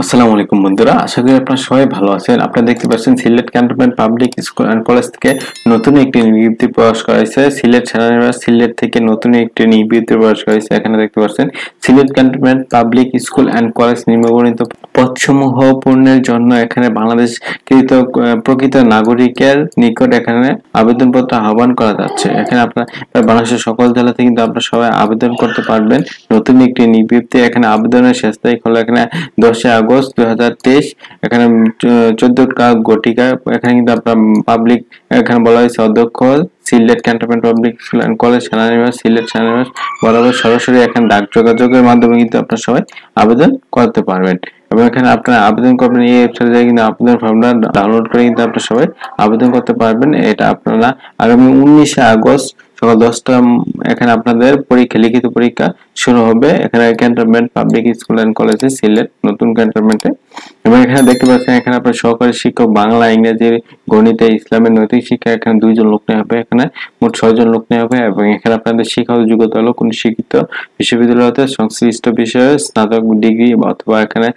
আসসালামু আলাইকুম বন্ধুরা, আশা করি আপনারা সবাই ভালো আছেন। আপনারা দেখতে পাচ্ছেন Sylhet cantonment public school and college থেকে নতুন একটি বিজ্ঞপ্তি প্রকাশ করা হয়েছে। সিলেট সেনানিবাস সিলেট থেকে নতুন একটি বিজ্ঞপ্তি প্রকাশ করা হয়েছে। এখানে দেখতে পাচ্ছেন Sylhet cantonment public school and college নিম্নবর্ণিত পদসমূহ পূরণের জন্য এখানে বাংলাদেশকৃত প্রকৃত নাগরিকের নিকট এখানে আবেদনপত্র আহ্বান করা যাচ্ছে। এখানে আপনার বাংলাদেশের সকল জেলা থেকে কিন্তু আপনারা সবাই আবেদন করতে পারবেন। নতুন একটি বিজ্ঞপ্তি, এখানে আবেদনের শেষ তারিখ হলো এখানে 10 আগস্ট 2023। এখানে 14টা গটিকা। এখানে কিন্তু আপনার পাবলিক, এখানে বলা হয়েছে অধ্যক্ষ Sylhet cantonment public school and college সেনানিবাস সিলেট সেনানিবাস বরাবর সরাসরি এখানে ডাক যোগাযোগের মাধ্যমে কিন্তু আপনারা সবাই আবেদন করতে পারবেন। এবং এখানে আপনারা আবেদন করবেন এই ওয়েবসাইটে কিন্তু আবেদন ফর্মটা ডাউনলোড করে কিন্তু আপনারা সবাই আবেদন করতে পারবেন। এটা আপনারা আগামী 19 আগস্ট সকাল 10টা এখানে আপনাদের লিখিত পরীক্ষা শুরু হবে। এখানে ক্যান্টনমেন্ট পাবলিক স্কুল এন্ড কলেজে সিলেট নতুন ক্যান্টনমেন্টে। এবং এখানে দেখতে পাচ্ছেন এখানে আপনার সহকারী শিক্ষক বাংলা, ইংরেজি, গণিতে, ইসলামের নৈতিক শিক্ষা এখানে 2 জন লোক নেওয়া হবে। এখানে মোট 6 জন লোক নেওয়া হবে। এবং এখানে আপনাদের শিক্ষাগত যোগ্যতা হলো কোন শিক্ষিত বিশ্ববিদ্যালয় হতে সংশ্লিষ্ট বিষয়ে স্নাতক ডিগ্রি অথবা এখানে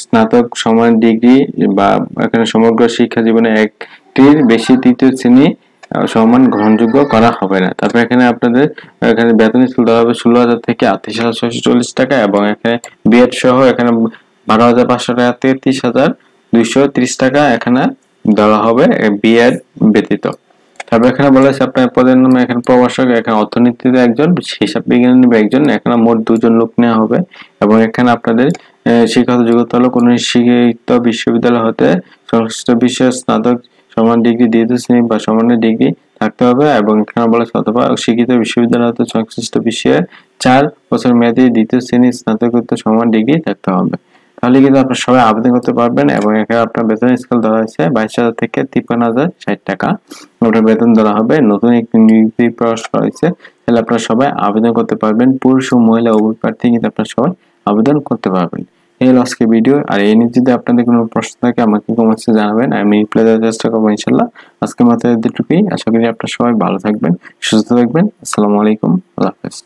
স্নাতক সমান ডিগ্রি বা এখানে সমগ্র শিক্ষা জীবনে একটির বেশি তৃতীয় শ্রেণী সমান গ্রহণযোগ্য করা হবে না। তারপর এখানে আপনাদের এখানে বেতন স্কেল দেওয়া হবে 16,000 থেকে 38,640 টাকা। এবং এখানে বিএড সহ এখানে 12,500 টাকা থেকে 30,230 টাকা এখানে দেওয়া হবে বিএড ব্যতীত। তারপর এখানে বলা হয়েছে আপনার পদের নামে এখানে প্রভাষক, এখানে অর্থনীতিতে একজন, হিসাব বিজ্ঞানী নেবে একজন, এখানে মোট 2 জন লোক নেওয়া হবে। এবং এখানে আপনাদের শিক্ষাগত যোগ্যতা হলো কোন শিক্ষিত বিশ্ববিদ্যালয় হতে সংশ্লিষ্ট বিষয়ে স্নাতক সমান ডিগ্রি দ্বিতীয় শ্রেণী বা সমানের ডিগ্রি থাকতে হবে। এবং এখানে বলা হয়েছে অথবা শিক্ষিত বিশ্ববিদ্যালয় হতে সংশ্লিষ্ট বিষয়ে 4 বছর মেয়াদী দ্বিতীয় শ্রেণী স্নাতকোত্তর সমান ডিগ্রি থাকতে হবে। তাহলে কিন্তু আপনারা সবাই আবেদন করতে পারবেন। এবং এখানে আপনার বেতন স্কেল দেওয়া হয়েছে 22,000 থেকে 53,060 টাকা আপনার বেতন দেওয়া হবে। নতুন একটি নিয়োগ প্রকাশ করা হয়েছে। তাহলে আপনারা সবাই আবেদন করতে পারবেন। পুরুষ ও মহিলা উভয় প্রার্থী কিন্তু আপনারা সবাই আবেদন করতে পারবেন। এই হলো আজকে ভিডিও। আর এই নিয়ে যদি আপনাদের কোনো প্রশ্ন থাকে আমাকে কমেন্টসে জানাবেন, আমি রিপ্লাই দেওয়ার চেষ্টা করবো ইনশাল্লাহ। আজকে মাত্র এতটুকুই। আশা করি আপনারা সবাই ভালো থাকবেন, সুস্থ থাকবেন। আসসালামু আলাইকুম, আল্লাহ হাফেজ।